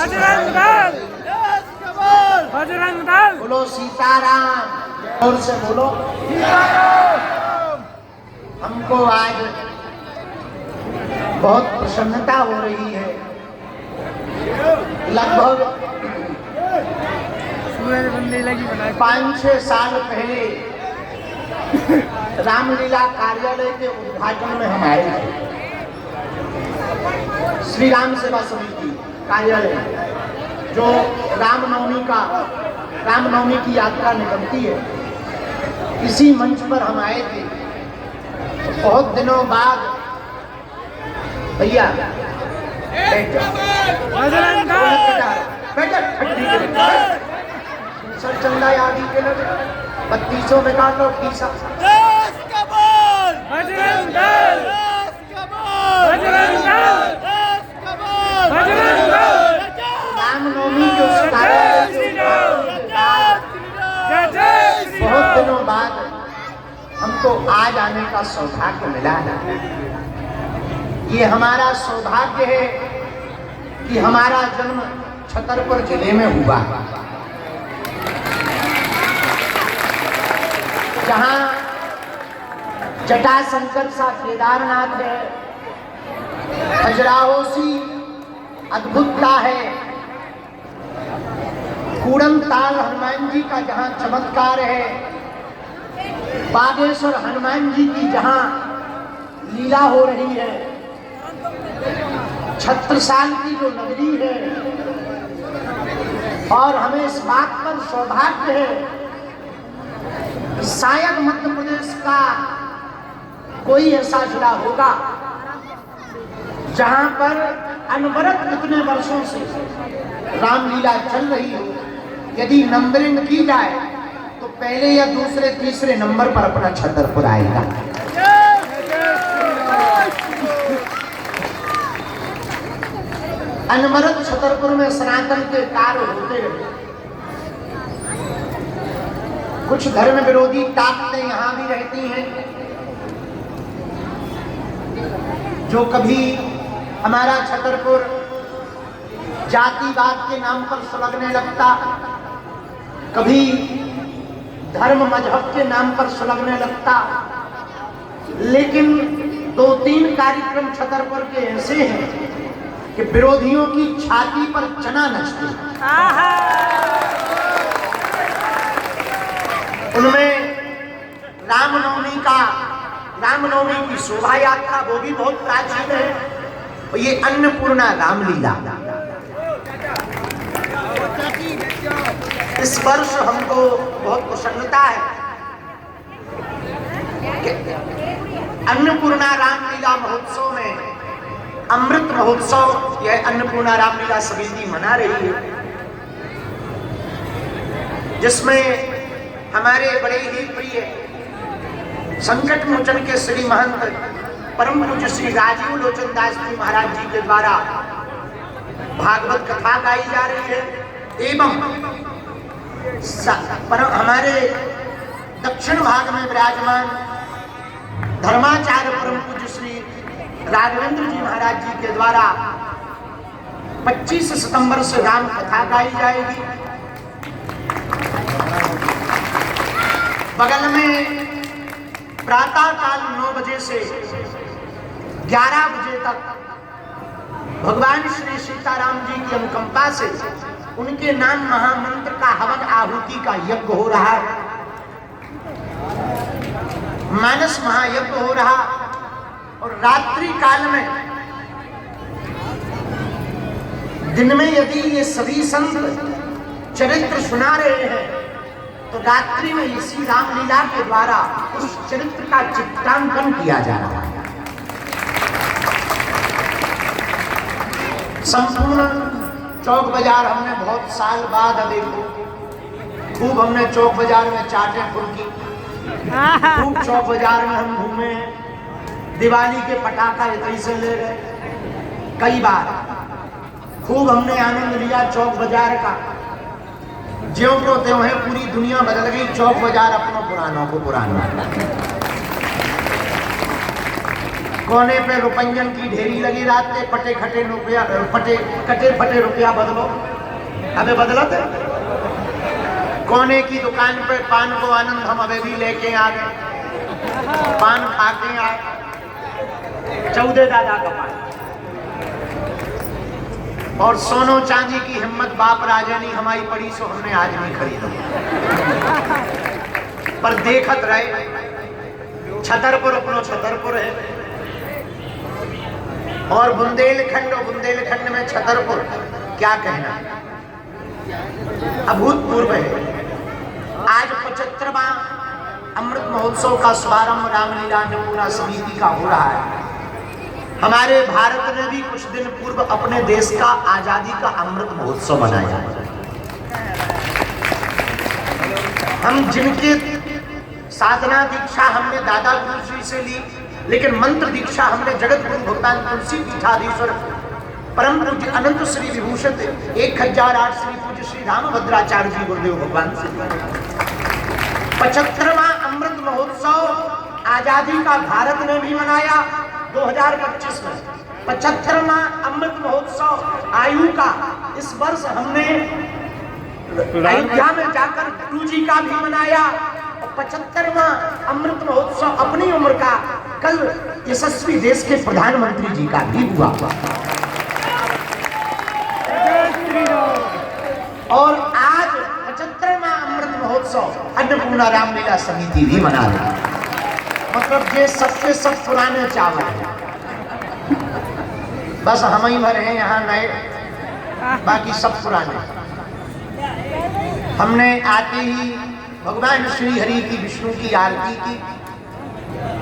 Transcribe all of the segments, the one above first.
बजरंग दल, बजरंग दल, बोलो सीताराम। और से बोलो सीताराम। हमको आज बहुत प्रसन्नता हो रही है। लगभग 5-6 साल पहले रामलीला कार्यालय के उद्घाटन में हम आए थे। श्री राम सेवा समिति कार्यालय जो रामनवमी की यात्रा निकलती है, इसी मंच पर हम आए थे। बहुत दिनों बाद भैया सर चंदा यादी के लगे 3200 में काटो फीसा। बजरंग दल, बजरंग दल, बजरंग दल, रामनवमी के उस कार्यालय बहुत दिनों बाद हमको आज आने का सौभाग्य मिला है। ये हमारा सौभाग्य है कि हमारा जन्म छतरपुर जिले में हुआ, जहां जटाशंकर सा केदारनाथ है, खजुराहो सी अद्भुतता है, कूड़म ताल हनुमान जी का जहां चमत्कार है, बागेश्वर हनुमान जी की जहां लीला हो रही है, छत्रसाल की जो नगरी है। और हमें इस बात पर सौभाग्य है कि शायद मध्य प्रदेश का कोई ऐसा जिला होगा जहां पर अनवरत कितने वर्षों से रामलीला चल रही हो। यदि नंबरिंग की जाए तो पहले या दूसरे तीसरे नंबर पर अपना छतरपुर आएगा। अनवरत छतरपुर में सनातन के कार्य होते हैं। कुछ धर्म विरोधी ताकतें यहां भी रहती हैं जो कभी हमारा छतरपुर जातिवाद के नाम पर सुलगने लगता, कभी धर्म मजहब के नाम पर सुलगने लगता। लेकिन 2-3 कार्यक्रम छतरपुर के ऐसे हैं कि विरोधियों की छाती पर चना नचते। उनमें रामनवमी की शोभा यात्रा वो भी बहुत प्राचीन है, और ये अन्नपूर्णा रामलीला। इस वर्ष हमको बहुत प्रसन्नता है कि अन्नपूर्णा रामलीला महोत्सव में अमृत महोत्सव यह अन्नपूर्णा रामलीला समिति मना रही है, जिसमें हमारे बड़े ही प्रिय संकट मोचन के श्री महंत परम पूज्य श्री राजीव लोचन दास जी महाराज जी के द्वारा भागवत कथा गाई जा रही है। एवं हमारे दक्षिण भाग में विराजमान धर्माचार्य परम पूज्य श्री राघवेंद्र जी महाराज जी के द्वारा 25 सितंबर से राम कथा गाई जाएगी। बगल में प्रातः काल 9 बजे से 11 बजे तक भगवान श्री सीताराम जी की अनुकंपा से उनके नाम महामंत्र का हवन आहुति का यज्ञ हो रहा है, मानस महायज्ञ हो रहा। और रात्रि काल में, दिन में यदि ये सभी संत चरित्र सुना रहे हैं, तो रात्रि में इसी रामलीला के द्वारा उस चरित्र का चित्रांकन किया जा रहा है। संपूर्ण चौक बाजार हमने बहुत साल बाद देखो, खूब हमने चौक बाजार में चाटे फुल्की, खूब चौक बाजार में हम घूमे, दिवाली के पटाखा इतनी से ले गए कई बार, खूब हमने आनंद लिया चौक बाजार का। ज्यों को त्यों है पूरी दुनिया बदल गई, चौक बाजार अपनों पुरानों को पुराना। कोने पे रुपयन की ढेरी लगी रहते, पटे खटे रुपया, कटे फटे रुपया बदलो, अबे बदलत है। कोने की दुकान पे पान को आनंद हम अबे भी लेके आ गए, पान खा के आए, 14 दादा का पान। और सोनो चांदी की हिम्मत बाप राजानी हमारी पड़ी, सो हमने आज नहीं खरीदा। पर देखत रहे, छतरपुर अपनो छतरपुर है, और बुंदेलखंड में छतरपुर क्या कहना, अभूतपूर्व है। आज 75वां अमृत महोत्सव का शुभारंभ रामलीला नमूना समिति का हो रहा है। हमारे भारत ने भी कुछ दिन पूर्व अपने देश का आजादी का अमृत महोत्सव मनाया। हम जिनके साधना दीक्षा हमने दादा गुरु जी से ली, लेकिन मंत्र दीक्षा हमने जगत गुरु भगवान तुलसी पीठाधीश्वर परम पूज्य अनंत श्री विभूषित 1008 श्री पूज्य श्री रामभद्राचार्य जी गुरुदेव भगवान से। 75वां अमृत महोत्सव आजादी का भारत ने भी मनाया 2025 में। 75वां अमृत महोत्सव आयु का इस वर्ष हमने अयोध्या में जाकर गुरु जी का भी मनाया, और 75वां अमृत महोत्सव अपनी उम्र का कल यशस्वी देश के प्रधानमंत्री जी का भी हुआ। और आज 75वां अमृत महोत्सव अन्नपूर्णा रामलीला समिति भी मना रही है। मतलब ये सबसे सब पुराने चावल हैं, बस हम ही भर हैं यहाँ नए, बाकी सब पुराने। हमने आते ही भगवान श्री हरि की विष्णु की आरती की,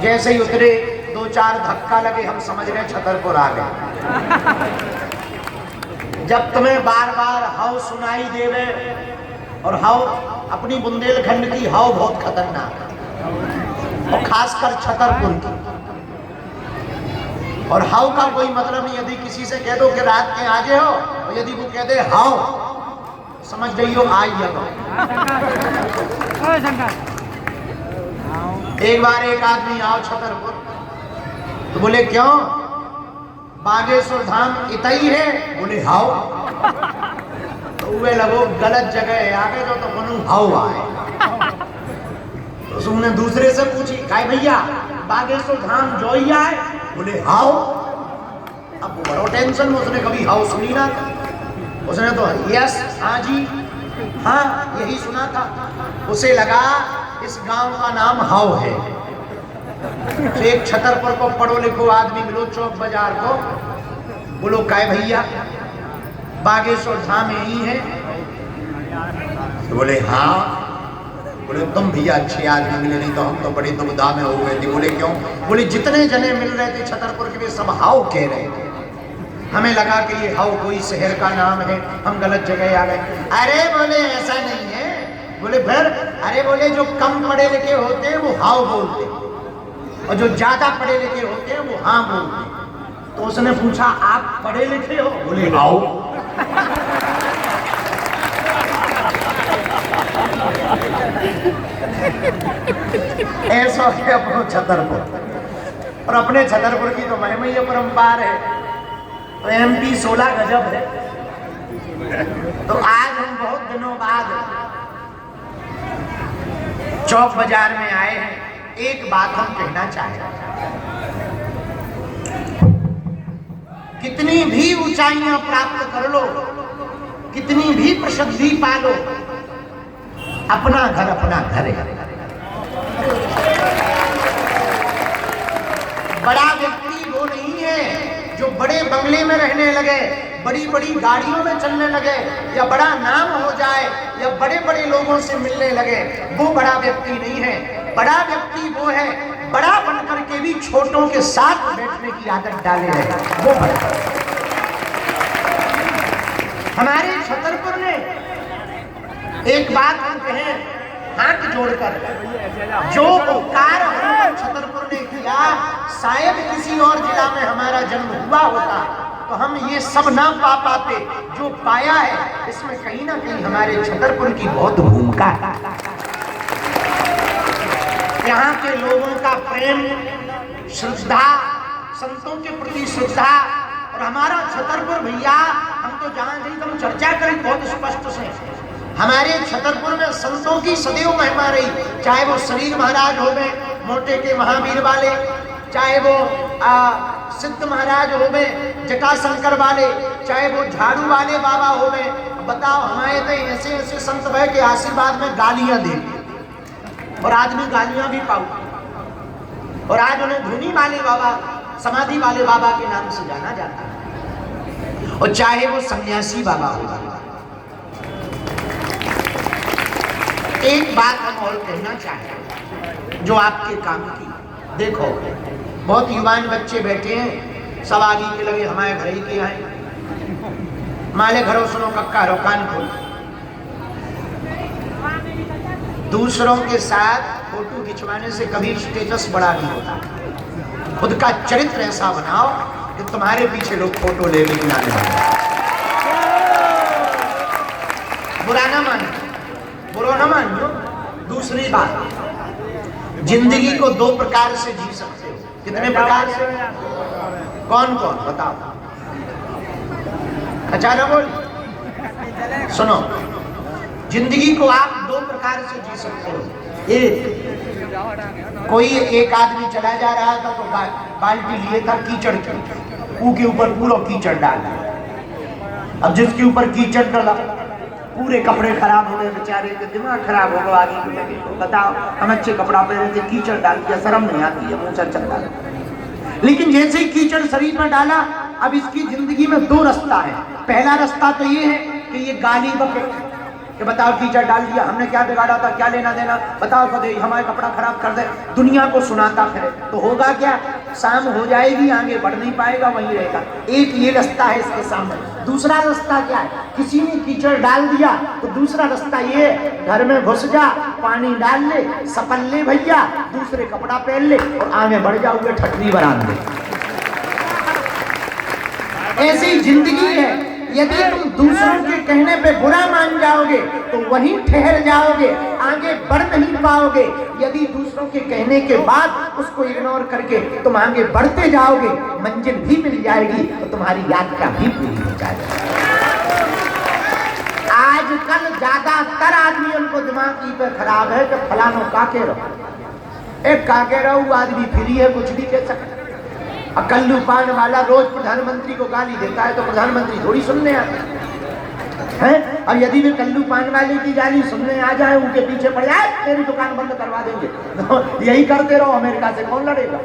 जैसे ही उतरे 2-4 धक्का लगे, हम समझ रहे छतरपुर आ गए। जब तुम्हें बार बार हाव सुनाई देवे, और हाव अपनी बुंदेलखंड की हाव बहुत खतरनाक है, और खासकर छतरपुर की। और हाव का कोई मतलब नहीं, यदि किसी से कह दो कि रात के आजे हो, और यदि वो कह दे हाव, समझ जाइयो आई जाओ। एक बार एक आदमी आओ छतरपुर, तो बोले क्यों, बागेश्वर धाम इतई है, बोले हाव। तो वे लगो गलत जगह आगे तो बोलूं हाव आए। तो सुनने दूसरे से पूछी, काय भैया बागेश्वर धाम जो ही आए, बोले हाव। अब बड़ो टेंशन में, उसने कभी हाव सुनी ना था। उसने तो यस हाँ जी हाँ यही सुना था। उसे लगा इस गांव का नाम हाव है। तो एक छतरपुर को पढ़ो लिखो आदमी मिलो चौक बाजार को, बोलो काय भैया बागेश्वर धाम यही है, तो बोले हाँ। बोले तुम भैया अच्छे आदमी मिले, नहीं तो हम तो बड़ी दुविधा में हो गए थे। बोले क्यों, बोले जितने जने मिल रहे थे छतरपुर के वे सब हाव कह रहे थे, हमें लगा कि ये हाव कोई शहर का नाम है, हम गलत जगह आ गए। अरे बोले ऐसा नहीं है। बोले फिर, अरे बोले जो कम पढ़े लिखे होते हैं वो हाव बोलते, और जो ज्यादा पढ़े लिखे होते हैं वो हाँ बोलते। तो उसने पूछा आप पढ़े लिखे हो, बोले हाव। ऐसा है अपनो छतरपुर, और अपने छतरपुर की तो महिमा परंपार है। तो MP 16 गजब है। तो आज हम बहुत दिनों बाद चौक बाजार में आए हैं। एक बात हम कहना चाहते हैं, कितनी भी ऊंचाइयां प्राप्त कर लो, कितनी भी प्रसिद्धि पा लो, अपना घर है। बड़ा व्यक्ति वो नहीं है जो बड़े बंगले में रहने लगे, बड़ी बड़ी गाड़ियों में चलने लगे, या बड़ा नाम हो जाए, या बड़े बड़े लोगों से मिलने लगे, वो बड़ा व्यक्ति नहीं है। बड़ा व्यक्ति वो है बड़ा बनकर के भी छोटों के साथ बैठने की आदत डाले रहे, वो बड़ा। हमारे छतरपुर ने एक बात हम कहें हाथ जोड़कर, जो उपकार छतरपुर ने किया, शायद किसी और जिला में हमारा जन्म हुआ होता तो हम ये सब ना पा पाते। जो पाया है इसमें कहीं ना कहीं हमारे छतरपुर की बहुत भूमिका है। यहाँ के लोगों का प्रेम, श्रद्धा, संतों के प्रति श्रद्धा। और हमारा छतरपुर भैया, हम तो जहां नहीं हम चर्चा करें बहुत स्पष्ट से, हमारे छतरपुर में संतों की सदैव महिमा रही। चाहे वो शरीर महाराज हो गए मोटे के महावीर वाले, चाहे वो सिद्ध महाराज हो गए जटाशंकर वाले, चाहे वो झाड़ू वाले बाबा हो गए। बताओ, हमारे तो ऐसे ऐसे संत भय के आशीर्वाद में गालियां दे, और आदमी गालियां भी पाऊ, और आज उन्हें धुनी वाले बाबा, समाधि वाले बाबा के नाम से जाना जाता है। और चाहे वो सन्यासी बाबा होगा। एक बात हम और कहना चाहें जो आपके काम की। देखो, बहुत युवान बच्चे बैठे हैं, सब आगे के लगे हमारे घर ही के आए, माले घरों सुनो कक्का रो कान खोल। दूसरों के साथ फोटो खिंचवाने से कभी स्टेटस बड़ा नहीं होता। खुद का चरित्र ऐसा बनाओ कि तुम्हारे पीछे लोग फोटो ले लेने आने वाले। बुरा ना मानो, बुरा ना मानो। दूसरी बात, जिंदगी को दो प्रकार से जी सकते हो। कितने प्रकार से? कौन कौन बताओ? अच्छा ना बोल, सुनो, जिंदगी को आप दो प्रकार से जी सकते हो। कोई एक आदमी चला जा रहा था तो बाल्टी लिए था कीचड़ की, मुंह के ऊपर पूरा कीचड़ डाला। अब जिसके ऊपर कीचड़ डाला पूरे कपड़े खराब हो गए, बेचारे के दिमाग खराब हो गया। आगे के लगे तो बताओ, हम अच्छे कपड़ा पहने थे, कीचड़ डाल दिया, शर्म नहीं आती है, मुंह चल चल। लेकिन जैसे ही कीचड़ शरीर में डाला, अब इसकी जिंदगी में दो रास्ता है। पहला रास्ता तो ये है कि ये गाली बके कि बताओ कीचड़ डाल दिया, हमने क्या बिगाड़ा था, क्या लेना देना, बताओ कदे हमारे कपड़ा खराब कर दे, दुनिया को सुनाता फिरे। तो होगा क्या? शाम हो जाएगी, आगे बढ़ नहीं पाएगा, वहीं रहेगा। एक ये रास्ता है इसके सामने। दूसरा रास्ता क्या है? किसी ने कीचड़ डाल दिया तो दूसरा रास्ता ये, घर में घुस जा, पानी डाल ले, सपन ले भैया, दूसरे कपड़ा पहन ले और आगे बढ़ जाओगे ठटनी बरामदे। ऐसी जिंदगी है। यदि तुम दूसरों के कहने पे बुरा मान जाओगे तो वहीं ठहर जाओगे, आगे बढ़ नहीं पाओगे। यदि दूसरों के कहने के बाद उसको इग्नोर करके तुम आगे बढ़ते जाओगे, मंजिल भी मिल जाएगी और तुम्हारी यात्रा भी पूरी हो जाएगी। आजकल ज्यादातर आदमियों को दिमाग की पे खराब है कि फलानो काके रहो, एक काके रहो आदमी फ्री है, कुछ भी कह सकते। कल्लू पान वाला रोज प्रधानमंत्री को गाली देता है तो प्रधानमंत्री थोड़ी सुनने आते हैं। और यदि वे कल्लू पान वाले की गाली सुनने आ जाए, उनके पीछे पड़ जाए, तेरी दुकान बंद करवा देंगे, तो यही करते रहो, अमेरिका से कौन लड़ेगा?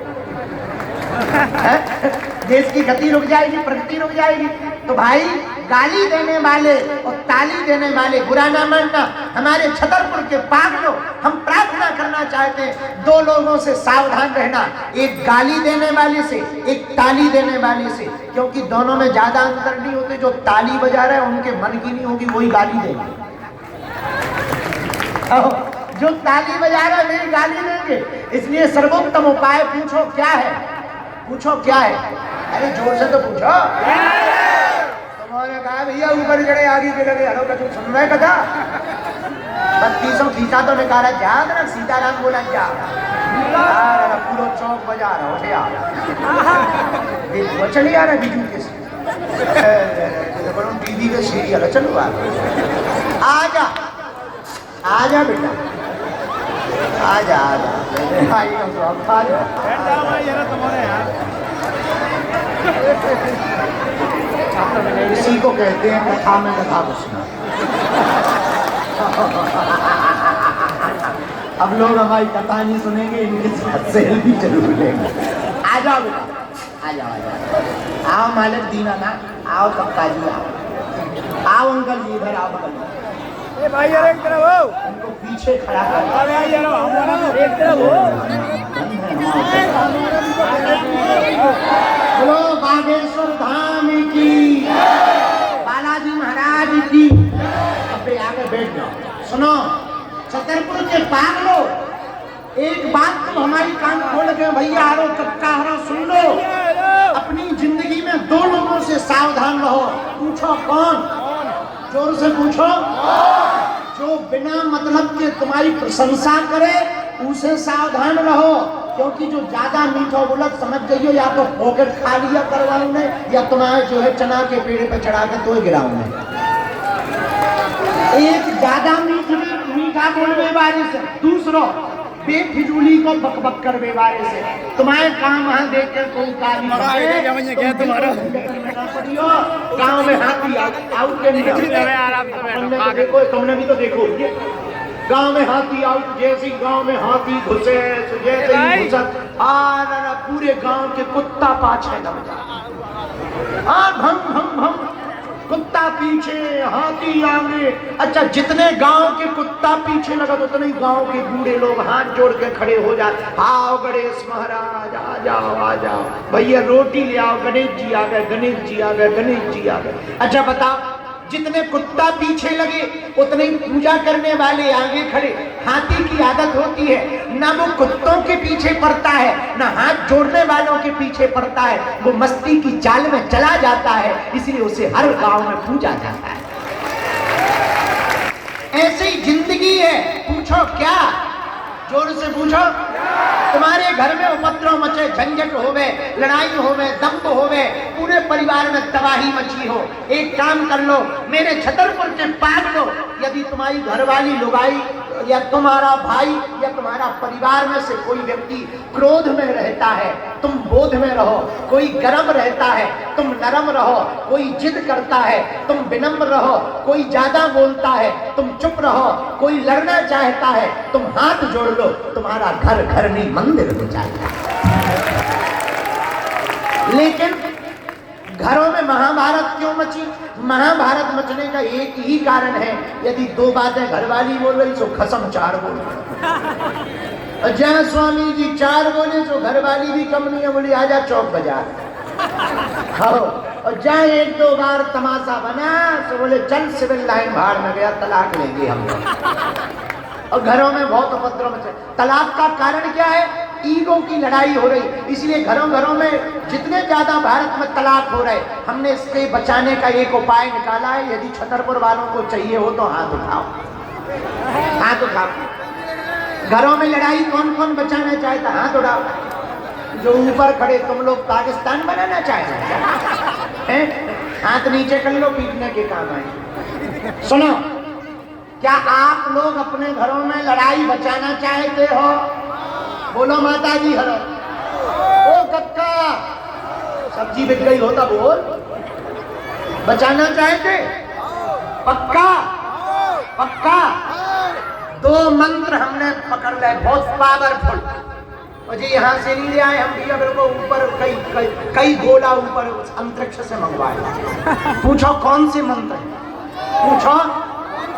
देश की गति रुक जाएगी, प्रगति रुक जाएगी। तो भाई, गाली देने वाले और ताली देने वाले बुरा ना मानना। हमारे छतरपुर के पागलों, हम प्रार्थना करना चाहते हैं दो लोगों से सावधान रहना, एक गाली देने वाले से, एक ताली देने वाले से, क्योंकि दोनों में ज्यादा अंतर नहीं होते। जो ताली बजा रहे हैं उनके मन की नहीं होगी, वही गाली देंगे। जो ताली बजा रहे हैं वही गाली देंगे। इसलिए सर्वोत्तम उपाय पूछो क्या है, पूछो क्या है। अरे जोर से तो पूछो। उन्होंने कहा भैया ऊपर चढ़े, आगे के लगे, हलो कछु सुन रहे कथा 3200 खींचा तो निकाला, याद ना सीताराम बोला क्या पूरा चौक बजा रहा हो, चले आ रहा बीजू के दीदी का सीरियल। चलो आजा आजा बेटा, आजा आजा इसी को कहते हैं कथा में कथा घुसना। अब लोग हमारी कथा नहीं सुनेंगे, इनके साथ सेल्फी जरूर लेंगे। आ जाओ बेटा, आ जाओ आ जाओ, आओ मालिक दीना ना, आओ कक्का जी, आओ अंकल जी, इधर आओ अंकल जी। भाई यार एक तरफ हो, उनको पीछे खड़ा कर, एक तरफ हो। बोलो बागेश्वर धाम की, बालाजी महाराज की। अबे आगे बैठ जाओ। सुनो छतरपुर के पागलों, एक बात तुम हमारी कान खोल के भैया हरो कक्का हरो सुन लो। अपनी जिंदगी में दो लोगों से सावधान रहो। पूछो कौन? जोर से पूछो। जो बिना मतलब के तुम्हारी प्रशंसा करे उसे सावधान रहो। क्योंकि जो ज्यादा मीठा बोला समझ जाइयो या तो पॉकेट खा लिया करवाऊं ने या तुम्हारे जो है चना के पेड़ पे चढ़ा के तो गिराऊं ने। एक ज्यादा मीठा बोलने वाले से, दूसरों बेफिजूली को बकबक कर बेवारे से। तुम्हारे काम वहां देख कर कोई काम गाँव में हाथी आउट के देखो, तुमने भी तो देखो गांव में हाथी आउट, जैसे गांव में हाथी घुसे जैसे ही घुसा पूरे गांव के कुत्ता पाछे लग गया। भम भम भम कुत्ता पीछे हाथी आगे। अच्छा, जितने गांव के कुत्ता पीछे लगा उतने ही गांव के बूढ़े लोग हाथ जोड़ के खड़े हो जाते। आओ गणेश महाराज, आ जाओ आ जाओ भैया, रोटी ले आओ, गणेश जी आ गए, गणेश जी आ गए, गणेश जी आ गए। अच्छा बताओ, जितने कुत्ता पीछे लगे उतने ही पूजा करने वाले आगे खड़े। हाथी की आदत होती है ना वो कुत्तों के पीछे पड़ता है ना हाथ जोड़ने वालों के पीछे पड़ता है, वो मस्ती की चाल में चला जाता है, इसलिए उसे हर गांव में पूजा जाता है। ऐसी जिंदगी है। पूछो क्या? जोर से पूछो। तुम्हारे घर में उपद्रव मचे, झंझट होवे, लड़ाई होवे, दंभ होवे, पूरे परिवार में तबाही मची हो, एक काम कर लो, मेरे छतरपुर के पाग लो। यदि तुम्हारी घरवाली लुगाई या तुम्हारा भाई या तुम्हारा परिवार में से कोई व्यक्ति क्रोध में रहता है, तुम बोध में रहो। कोई गर्म रहता है, तुम नरम रहो। कोई जिद करता है, तुम विनम्र रहो। कोई ज्यादा बोलता है, तुम चुप रहो। कोई लड़ना चाहता है, तुम हाथ जोड़ लो। तुम्हारा घर घर नहीं मंदिर हो जाएगा। लेकिन घरों में महाभारत क्यों मची? महाभारत मचने का एक ही कारण है, यदि दो बातें घरवाली बोल रही तो खसम चार बोल रही। जहाँ स्वामी जी चार बोले तो घरवाली भी कम नहीं है, बोली आजा चौक बाजार। हाँ, और जहाँ एक दो बार तमाशा बना तो बोले चल सिविल लाइन भाड़ में गया, तलाक लेंगे हम। और घरों में बहुत उपद्रव मचे। तलाक का कारण क्या है? ईगो की लड़ाई हो रही। इसलिए घरों घरों में जितने ज्यादा भारत में तलाक हो रहे, हमने इसके बचाने का एक उपाय निकाला है। यदि छतरपुर वालों को चाहिए हो तो हाथ उठाओ, हाथ उठाओ। घरों में लड़ाई कौन कौन बचाना चाहता? हाथ उठाओ। जो ऊपर खड़े, तुम लोग पाकिस्तान बनाना चाहते हैं? हाथ नीचे कर लो, पीटने के काम आए। सुनो, क्या आप लोग अपने घरों में लड़ाई बचाना चाहते हो? बोलो माता जी हरो। ओ कक्का, सब्जी बिक गई होता बोल। बचाना चाहते? पक्का पक्का। दो मंत्र हमने पकड़ ले, बहुत पावरफुल। और जी यहाँ से नहीं ले आए हम भी, अगर वो ऊपर कई गोला ऊपर अंतरिक्ष से मंगवाए। पूछो कौन से मंत्र? पूछो।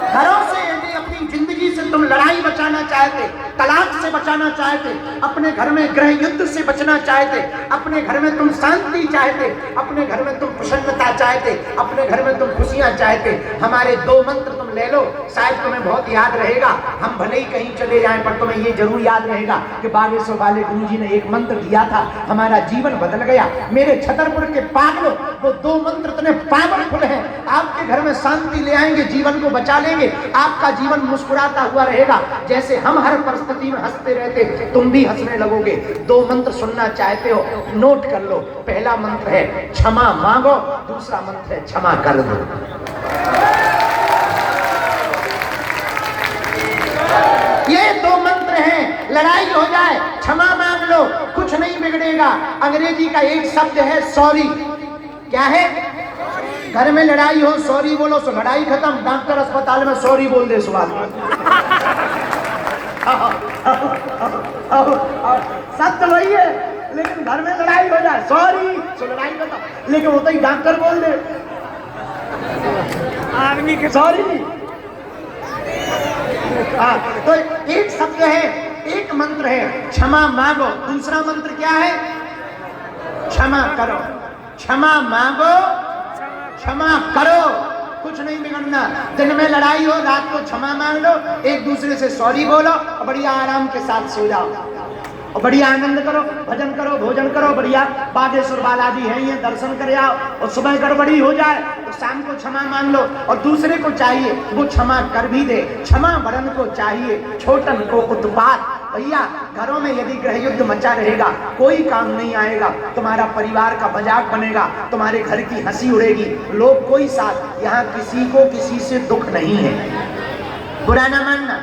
घरों से यदि अपनी जिंदगी से तुम लड़ाई बचाना चाहते, तलाक से बचाना चाहते, अपने घर में गृह युद्ध से बचना चाहते, अपने घर में तुम शांति चाहते, अपने घर में तुम प्रसन्नता चाहते, अपने घर में तुम खुशियां चाहते, हमारे दो मंत्र तुम ले लो। शायद तुम्हें बहुत याद रहेगा, हम भले ही कहीं चले जाएं पर तुम्हें ये जरूर याद रहेगा कि बागेश्वर वाले गुरुजी ने एक मंत्र दिया था, हमारा जीवन बदल गया। मेरे छतरपुर के पागलों, वो दो मंत्र इतने पावरफुल हैं, आपके घर में शांति ले आएंगे, जीवन को बचा लेंगे, आपका जीवन मुस्कुराता हुआ रहेगा। जैसे हम हर परिस्थिति में हंसते रहते, तुम भी हंसने लगोगे। दो मंत्र सुनना चाहते हो? नोट कर लो। पहला मंत्र है क्षमा मांगो, दूसरा मंत्र है क्षमा कर दो। ये दो मंत्र हैं। लड़ाई हो जाए, क्षमा मांग लो, कुछ नहीं बिगड़ेगा। अंग्रेजी का एक शब्द है सॉरी। क्या है? घर में लड़ाई हो, सॉरी बोलो, सो लड़ाई खत्म। डॉक्टर अस्पताल में सॉरी बोल दे सुबह। सब तो वही है, लेकिन घर में लड़ाई हो जाए सॉरी, सो लड़ाई खत्म। लेकिन वो तो ही डॉक्टर बोल दे आदमी के सॉरी। तो एक शब्द है, एक मंत्र है क्षमा मांगो, दूसरा मंत्र क्या है? क्षमा करो। क्षमा मांगो, क्षमा करो, कुछ नहीं बिगड़ना। दिन में लड़ाई हो, रात को क्षमा मांग लो, एक दूसरे से सॉरी बोलो और बढ़िया आराम के साथ सो जाओ और बढ़िया आनंद करो, भजन करो, भोजन करो, बढ़िया बागेश्वर बालाजी हैं ये, दर्शन कर आओ। और सुबह गड़बड़ी हो जाए तो शाम को क्षमा मांग लो, और दूसरे को चाहिए वो क्षमा कर भी दे। क्षमा बड़न को चाहिए, छोटन को उत्पात। भैया घरों में यदि गृह युद्ध मचा रहेगा, कोई काम नहीं आएगा, तुम्हारा परिवार का मजाक बनेगा, तुम्हारे घर की हंसी उड़ेगी, लोग कोई साथ, यहाँ किसी को किसी से दुख नहीं है। बुरा ना मानना,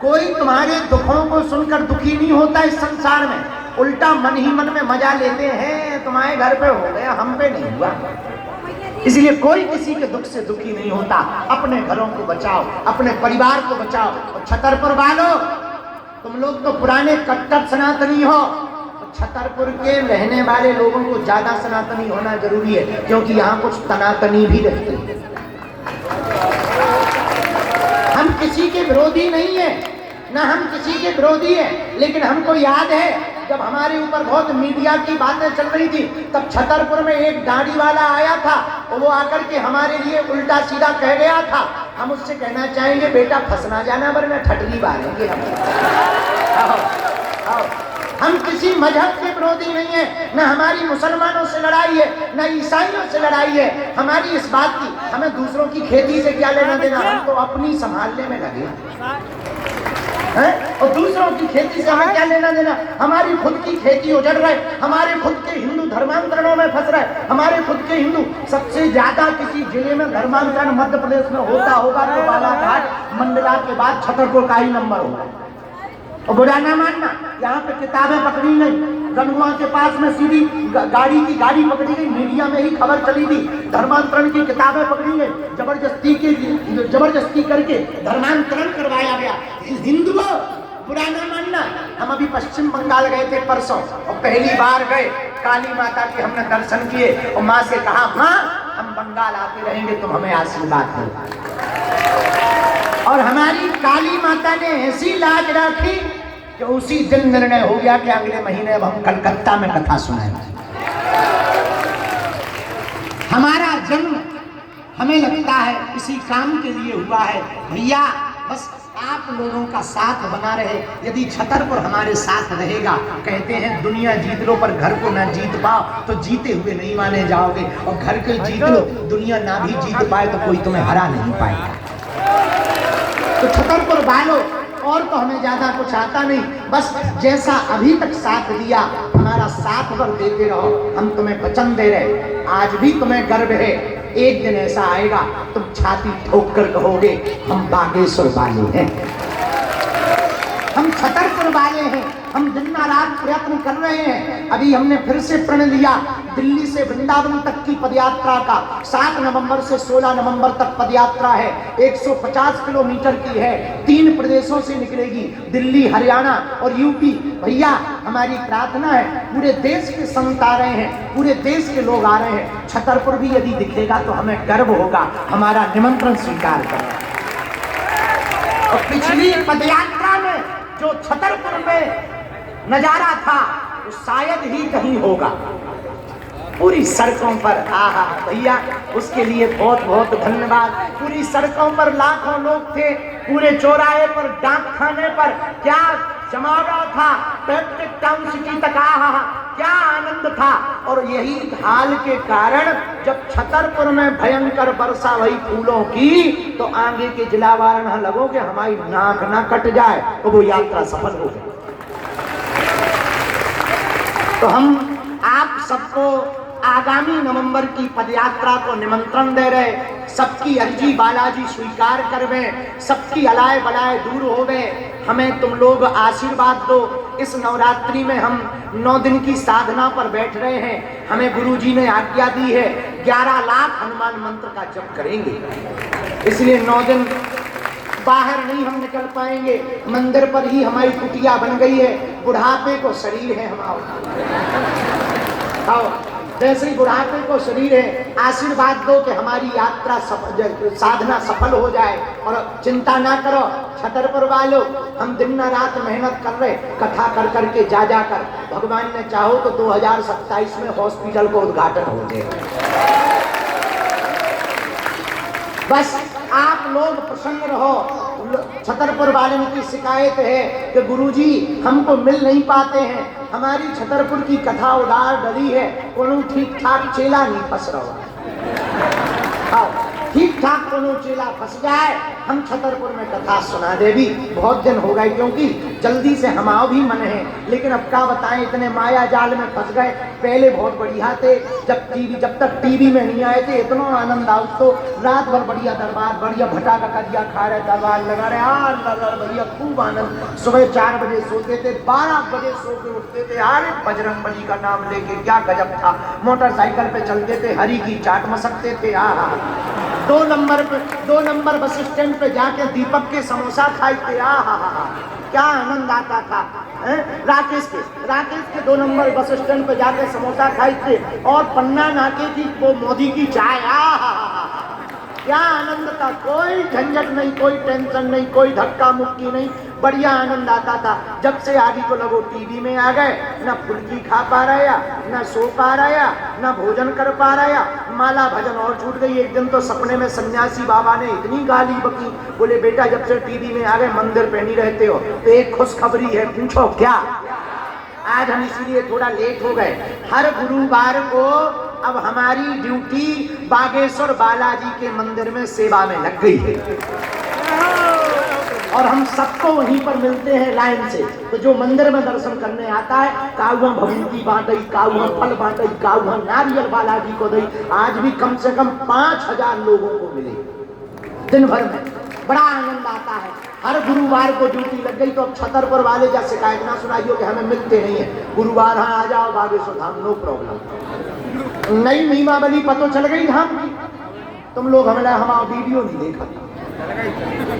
कोई तुम्हारे दुखों को सुनकर दुखी नहीं होता इस संसार में, उल्टा मन ही मन में मजा लेते हैं, तुम्हारे घर पे हो गया, हम पे नहीं हुआ। इसलिए कोई किसी के दुख से दुखी नहीं होता। अपने घरों को बचाओ, अपने परिवार को बचाओ। और छतरपुर वालों, तुम लोग तो पुराने कट्टर सनातनी हो, तो छतरपुर के रहने वाले लोगों को ज्यादा सनातनी होना जरूरी है, क्योंकि यहाँ कुछ तनातनी भी रहते हैं। हम किसी के विरोधी नहीं है, ना हम किसी के विरोधी है, लेकिन हमको याद है जब हमारे ऊपर बहुत मीडिया की बातें चल रही थी, तब छतरपुर में एक दाढ़ी वाला आया था और वो आकर के हमारे लिए उल्टा सीधा कह गया था। हम उससे कहना चाहेंगे, बेटा फंसना जाना, वरना ठटरी मारेंगे हम। हम किसी मजहब के विरोधी नहीं है, न हमारी मुसलमानों से लड़ाई है, न ईसाइयों से लड़ाई है। हमारी इस बात की, हमें दूसरों की खेती से क्या लेना देना, हम तो अपनी संभालने में लगे हैं, और दूसरों की खेती से हमें क्या लेना देना। हमारी खुद की खेती उजड़ रहे, हमारे खुद के हिंदू धर्मांतरणों में फंस रहे, हमारे खुद के हिंदू। सबसे ज्यादा किसी जिले में धर्मांतरण मध्य प्रदेश में होता होगा तो बालाघाट मंडला के बाद छतरपुर का ही नंबर होगा। और बुरा ना मानना, यहाँ पे किताबें पकड़ी गई, गंगुआ के पास में सीधी गाड़ी की गाड़ी पकड़ी गई, मीडिया में ही खबर चली थी, धर्मांतरण की किताबें पकड़ी गई, जबरदस्ती करके धर्मांतरण करवाया गया। हिंदुओं, बुरा ना मानना, हम अभी पश्चिम बंगाल गए थे परसों, और पहली बार गए, काली माता के हमने दर्शन किए, और माँ से कहा, माँ हम बंगाल आते रहेंगे, तुम हमें आशीर्वाद दो। और हमारी काली माता ने ऐसी लाज रखी कि उसी दिन निर्णय हो गया कि अगले महीने अब हम कलकत्ता में कथा सुनाएंगे। हमारा जन्म हमें लगता है इसी काम के लिए हुआ है। भैया बस आप लोगों का साथ बना रहे, यदि छतरपुर हमारे साथ रहेगा, कहते हैं दुनिया जीत लो पर घर को ना जीत पाओ तो जीते हुए नहीं माने जाओगे, और घर को जीत लो, दुनिया ना भी जीत पाए तो कोई तुम्हें हरा नहीं पाएगा। तो छतरपुर वालों, और तो हमें ज्यादा कुछ आता नहीं, बस जैसा अभी तक साथ दिया, हमारा साथ भर देते रहो। हम तुम्हें वचन दे रहे, आज भी तुम्हें गर्व है, एक दिन ऐसा आएगा तुम छाती ठोक कर कहोगे हम बागेश्वर वाले हैं, हम छतरपुर वाले हैं, हम दिन रात प्रयत्न कर रहे हैं। अभी हमने फिर से प्रण लिया, दिल्ली से वृंदावन तक की पदयात्रा का 7 नवंबर से 16 नवंबर तक पदयात्रा है, 150 किलोमीटर की है, 3 प्रदेशों से निकलेगी, दिल्ली, हरियाणा और यूपी। भैया हमारी प्रार्थना है, पूरे देश के संत आ रहे हैं, पूरे देश के लोग आ रहे हैं, छतरपुर भी यदि दिखेगा तो हमें गर्व होगा, हमारा निमंत्रण स्वीकार करें। और पिछली पदयात्रा में जो छतरपुर में नजारा था वो शायद ही कहीं होगा, पूरी सड़कों पर, आहा भैया उसके लिए बहुत बहुत धन्यवाद। पूरी सड़कों पर लाखों लोग थे, पूरे चौराहे पर, डाक खाने पर क्या जमावड़ा था, पैट्रिक टाउन सिटी तक, आहा क्या आनंद था। और यही हाल के कारण जब छतरपुर में भयंकर वर्षा हुई फूलों की, तो आगे के जिला वाले लगो कि हमारी नाक ना कट जाए, तो वो यात्रा सफल हो गई। तो हम आप सबको आगामी नवंबर की पदयात्रा को निमंत्रण दे रहे, सबकी अर्जी बालाजी स्वीकार करवे, सबकी अलाय बलाय दूर होवे, हमें तुम लोग आशीर्वाद दो। इस नवरात्रि में हम 9 दिन की साधना पर बैठ रहे हैं, हमें गुरुजी ने आज्ञा दी है 11 लाख हनुमान मंत्र का जप करेंगे, इसलिए 9 दिन बाहर नहीं हम निकल पाएंगे, मंदिर पर ही हमारी कुटिया बन गई है। बुढ़ापे को शरीर है हमारा, जैसे ही बुढ़ापे को शरीर है, आशीर्वाद दो कि हमारी यात्रा साधना सफल हो जाए। और चिंता ना करो छतरपुर वालों, हम दिन रात मेहनत कर रहे, कथा कर करके जा कर, भगवान ने चाहो तो 2027 में हॉस्पिटल को उद्घाटन हो जाए। बस आप लोग प्रसन्न रहो। छतरपुर वाले की शिकायत है कि गुरुजी हमको मिल नहीं पाते हैं, हमारी छतरपुर की कथा उदार डली है, कोनो ठीक ठाक चेला नहीं फंस रहा, ठीक ठाक कोनो चेला फंस जाए, हम छतरपुर में कथा सुना दे भी। बहुत दिन हो गए, क्योंकि जल्दी से हमाओ भी मन है, लेकिन अब क्या बताएं, इतने माया जाल में फंस गए। पहले बहुत बढ़िया थे, जब तक टीवी में नहीं आए थे इतना आनंद आओ, तो रात भर बढ़िया दरबार, बढ़िया भटा का करिया खा रहे, दरबार लगा रहे, भैया खूब आनंद। सुबह 4 बजे सोते थे, 12 बजे सो के उठते थे। अरे बजरंग बली का नाम लेके क्या गजब था। मोटरसाइकिल पे चलते थे, हरी की चाट मसकते थे। 2 नंबर बस स्टैंड पे जाके दीपक के समोसा खाए थे। क्या आनंद आता था। राकेश के 2 नंबर बस स्टैंड पे जाके समोसा खाए थे, और पन्ना नाके की वो मोदी की चाय। क्या आनंद था। कोई झंझट नहीं, कोई टेंशन नहीं, कोई धक्का मुक्की नहीं, बढ़िया आनंद आता था। जब से आदि को लगो टीवी में आ गए, ना फुल्की खा पा रहा, ना सो पा रहा, ना भोजन कर पा रहा, माला भजन और छूट गई। एक दिन तो सपने में सन्यासी बाबा ने इतनी गाली बकी, बोले बेटा जब से टीवी में आ गए मंदिर पे नहीं रहते हो, तो एक खुशखबरी है, पूछो क्या। आज हम इसीलिए थोड़ा लेट हो गए। हर गुरुवार को अब हमारी ड्यूटी बागेश्वर बालाजी के मंदिर में सेवा में लग गई है, और हम सबको वहीं पर मिलते हैं लाइन से। तो जो मंदिर में दर्शन करने आता है, काहुआ भभूति बांटई, काहुआ फल बांटई, काहुआ नारियल बालाजी को दई। आज भी कम से कम 5000 लोगों को मिले दिन भर में। बड़ा आनंद आता है। हर गुरुवार को ड्यूटी लग गई, तो अब छतरपुर वाले जा शिकायत ना सुनाइयो कि हमें मिलते नहीं है। गुरुवार हाँ आ जाओ बागेश्वर धाम, नो प्रॉब्लम। नई नीमावली पतो चल गई धाम की, तुम लोग हमारा वीडियो नहीं देखा।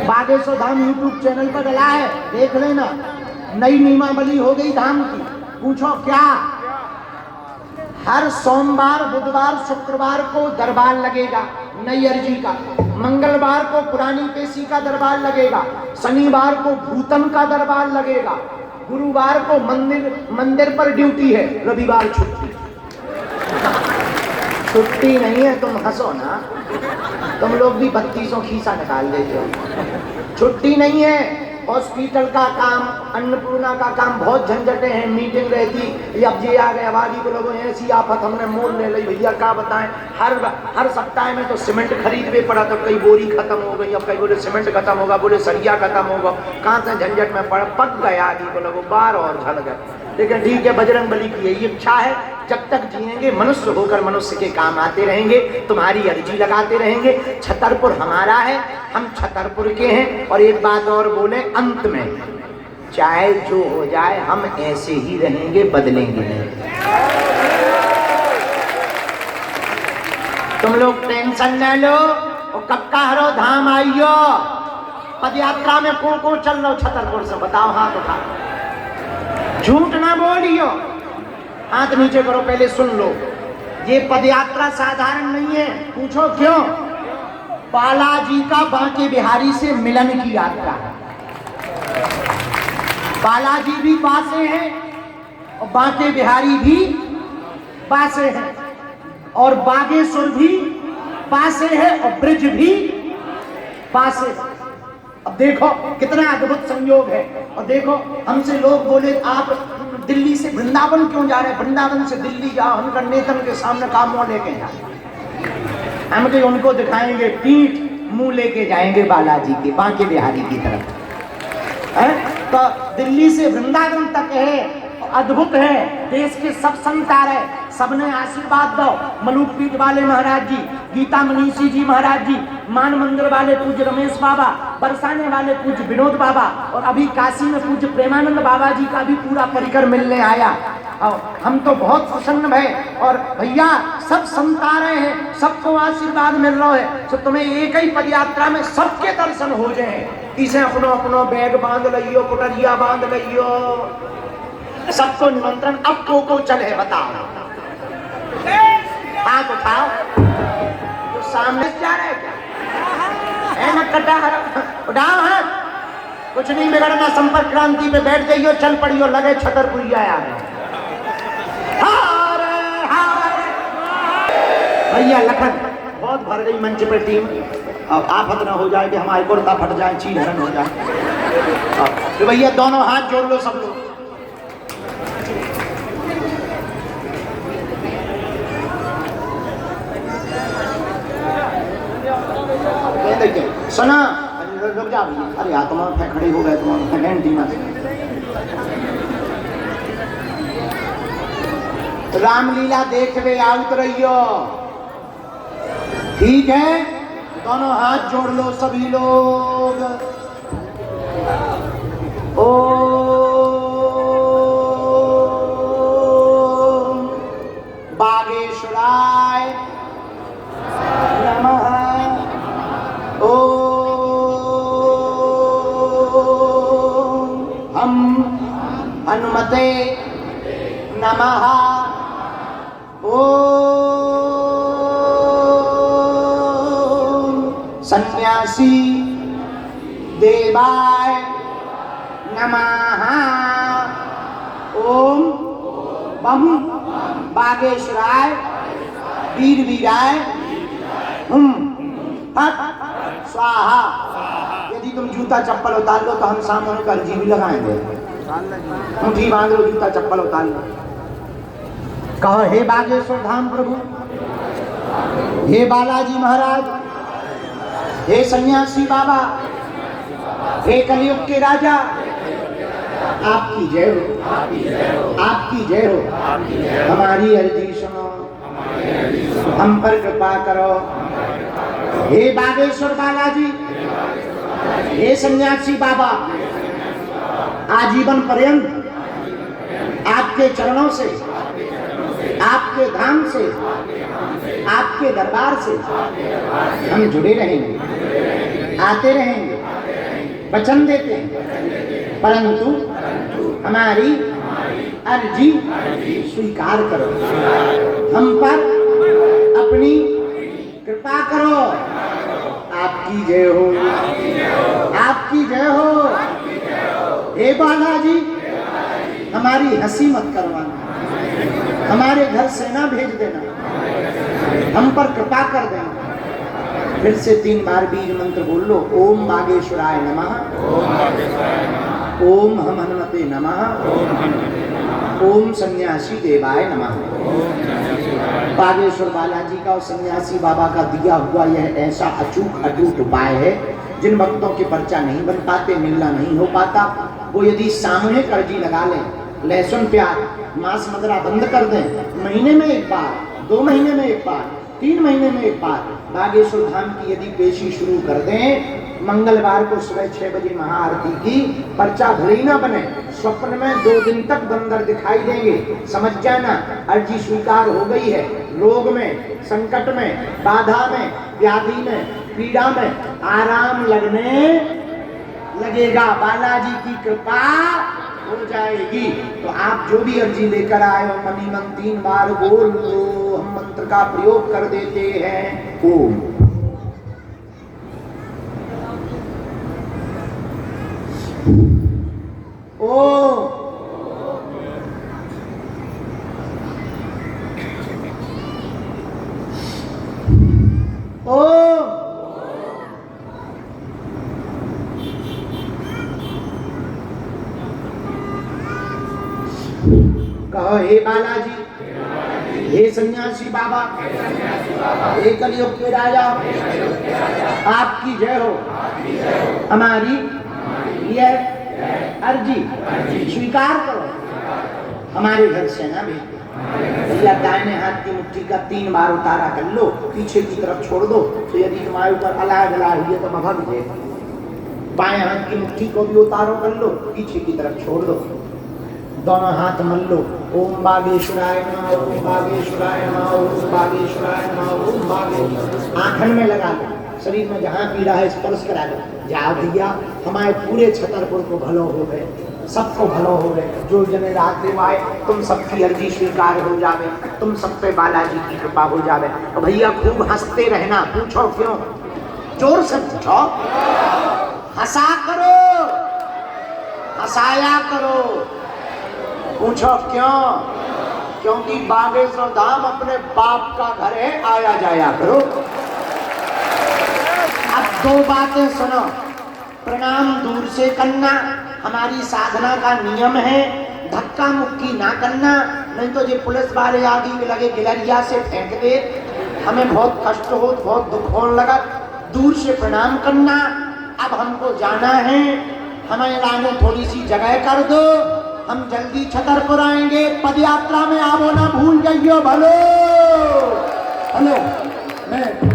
बागेश्वर धाम यूट्यूब चैनल पर डला है, देख लेना। नई नीमावली हो गई धाम की। पूछो क्या। हर सोमवार, बुधवार, शुक्रवार को दरबार लगेगा नैयर जी का। मंगलवार को पुरानी पेशी का दरबार लगेगा। शनिवार को भूतन का दरबार लगेगा। गुरुवार को मंदिर पर ड्यूटी है। रविवार छुट्टी। छुट्टी नहीं है, तुम हंसो ना, तुम लोग भी 3200 खीसा निकाल देते हो। छुट्टी नहीं है। हॉस्पिटल का काम, अन्नपूर्णा का काम, बहुत झंझटें हैं, मीटिंग रहती। अब ये आ गए, आबादी को लोगों ऐसी आफत हमने मोल ले ली। भैया क्या बताएं, हर सप्ताह में तो सीमेंट खरीदने पड़ा, तो कई बोरी खत्म हो गई, अब कई बोले सीमेंट खत्म होगा, बोले सरिया खत्म होगा। कहाँ से झंझट में पक गए आदि को लोगों, बार और झल गए। लेकिन ठीक है, बजरंग बली की यही इच्छा है, जब तक जिएंगे मनुष्य होकर मनुष्य के काम आते रहेंगे, तुम्हारी अर्जी लगाते रहेंगे। छतरपुर हमारा है, हम छतरपुर के हैं। और एक बात और बोले अंत में, चाहे जो हो जाए हम ऐसे ही रहेंगे, बदलेंगे नहीं। तुम लोग टेंशन न लो, और कब का हरो धाम आइयो। पद यात्रा में कौन चल रहा हो छतरपुर से, बताओ हाथ उठा, झूठ ना बोलियो। हाथ नीचे करो, पहले सुन लो। ये पदयात्रा साधारण नहीं है। पूछो क्यों। बालाजी का बांके बिहारी से मिलन की यात्रा है। बालाजी भी पासे हैं, और बांके बिहारी भी पासे हैं, और बागेश्वर भी पासे है, और ब्रिज भी पासे है। अब देखो कितना अद्भुत संयोग है। और देखो हमसे लोग बोले आप दिल्ली से वृंदावन क्यों जा रहे हैं, वृंदावन से दिल्ली जाओ, हम नेतन के सामने काम लेके जाए। हम तो उनको दिखाएंगे पीठ, मुंह लेके जाएंगे बालाजी के, बांके बिहारी की तरफ है। तो दिल्ली से वृंदावन तक है, अद्भुत है। देश के सब संत आ रहे, सबने आशीर्वाद दो। मलूक पीठ वाले महाराज जी, गीता मनीषी जी महाराज जी, मान मंदिर वाले पूज्य रमेश बाबा, बरसाने वाले पूज्य विनोद बाबा, और अभी काशी में पूज्य प्रेमानंद बाबा जी का भी पूरा परिकर मिलने आया। और हम तो बहुत प्रसन्न भय। और भैया सब संत आ रहे हैं, सबको आशीर्वाद मिल रहा है, तो तुम्हें एक ही पदयात्रा में सबके दर्शन हो जाए। इसे अपनो अपनो बैग बांध लियो, कुटरिया बांध लियो, सबको निमंत्रण। अब को चले बताओ, हाथ उठाओ। तो सामने जा रहे क्या है ना, कटा उठाओ हाथ। कुछ नहीं बिगड़ना, संपर्क क्रांति पे बैठ जाइयो, चल पड़ियो, लगे छतरपुरिया आ रहे। भैया लखन बहुत भर गई मंच पे टीम, अब आफत ना हो जाए कि हमारे कुर्ता फट जाए, चील हरण हो जाए। तो भैया दोनों हाथ जोड़ लो सब लोग। देखिए सुना रुक जा भैया, अरे यार तुम खड़े हो गए, तुम एंटीना से रामलीला देखवे आउत रहियो, ठीक है? दोनों हाथ जोड़ लो सभी लोग। ओ बागेश्वराय नमः। ओ हम हनुमते नमः। सन्यासी देवाय नमः। ओम बम बागेश्वराय वीर वीराय फट स्वाहा। यदि तुम जूता चप्पल उतार लो तो हम सामने का अर्जी भी लगाएंगे। मुट्ठी बांध लो, जूता चप्पल उतार लो, कहो हे बागेश्वर धाम प्रभु, हे बालाजी महाराज, हे सन्यासी बाबा, हे कलयुग के राजा, आपकी जय हो, आपकी जय हो। हमारी अर्जी सुनो, हम पर कृपा करो। हे बागेश्वर बालाजी, हे सन्यासी बाबा, आजीवन पर्यंत आपके चरणों से, आपके धाम से, आपके दरबार से हम जुड़े रहेंगे, आते रहेंगे, वचन देते हैं, परंतु हमारी अर्जी स्वीकार करो, हम पर अपनी कृपा करो। आपकी जय हो, आपकी जय हो। हे बालाजी, हमारी हंसी मत करवाना, हमारे घर सेना भेज देना, हम पर कृपा कर देना। फिर से 3 बार बीज मंत्र बोल लो। ओम बागेश्वराय नमः, ओम हम हनुमते नमः, ओम सन्यासी देवाय नमः। बागेश्वर बालाजी का और सन्यासी बाबा का दिया हुआ यह ऐसा अचूक अटूट उपाय है, जिन भक्तों के पर्चा नहीं बन पाते, मिलना नहीं हो पाता, वो यदि सामूहिक अर्जी लगा लें, लहसुन प्याज मांस मदिरा बंद कर दें, महीने में एक बार, 2 महीने में एक बार, 3 महीने में एक बार बागेश्वर धाम की यदि पेशी शुरू कर दें, मंगलवार को सुबह 6 बजे महाआरती की, पर्चा भले ही ना बने, स्वप्न में 2 दिन तक बंदर दिखाई देंगे, समझ जाना अर्जी स्वीकार हो गई है। रोग में, संकट में, बाधा में, व्याधि में, पीड़ा में आराम लगने लगेगा, बालाजी की कृपा हो जाएगी। तो आप जो भी अर्जी लेकर आए हो, मनी मन 3 बार बोल लो, हम मंत्र का प्रयोग कर देते हैं। ओम ओम ओम कहो हे बालाजी, हे सन्यासी बाबा, हे कलयुग के राजा, आपकी जय हो। हमारी यह अर्जी स्वीकार करो, हमारे घर सेना भेज दो। भैया दाहिने हाथ की मुट्ठी का 3 बार उतारा कर लो, पीछे की तरफ छोड़ दो, तो यदि तुम्हारे ऊपर अलाय गलाय हुई है तो भगा भी देगा। बाएं हाथ की मुट्ठी को भी उतारो कर लो, पीछे की तरफ छोड़ दो, दोनों हाथ मल लो। ओम बागेश्वराय नमः, ओम बागेश्वराय नमः, ओम बागेश्वराय नमः, ओम बागेश्वराय। आंखन में लगा लो, शरीर में जहाँ पीड़ा है स्पर्श करा लो। जा भैया, हमारे पूरे छतरपुर को भलो हो गए, सबको भलो हो गए। जो जने रात देव आए, तुम सबकी अर्जी स्वीकार हो जावे, तुम सब पे बालाजी की कृपा हो जावे। तो भैया खूब हंसते रहना। पूछो क्यों? जोर से पूछो, हंसा करो, हंसाया करो। पूछो क्यों? क्योंकि बागेश्वर धाम अपने बाप का घर है, आया जाया करो। अब 2 बातें सुनो। प्रणाम दूर से करना हमारी साधना का नियम है, धक्का मुक्की ना करना, नहीं तो ये पुलिस वाले आदि में लगे गिलरिया से फेंक दे, हमें बहुत कष्ट हो, बहुत दुख होने लगा। दूर से प्रणाम करना। अब हमको जाना है, हमें लाने थोड़ी सी जगह कर दो, हम जल्दी छतरपुर आएंगे। पद यात्रा में आवो ना भूल जाइयो। भलो हेलो मैं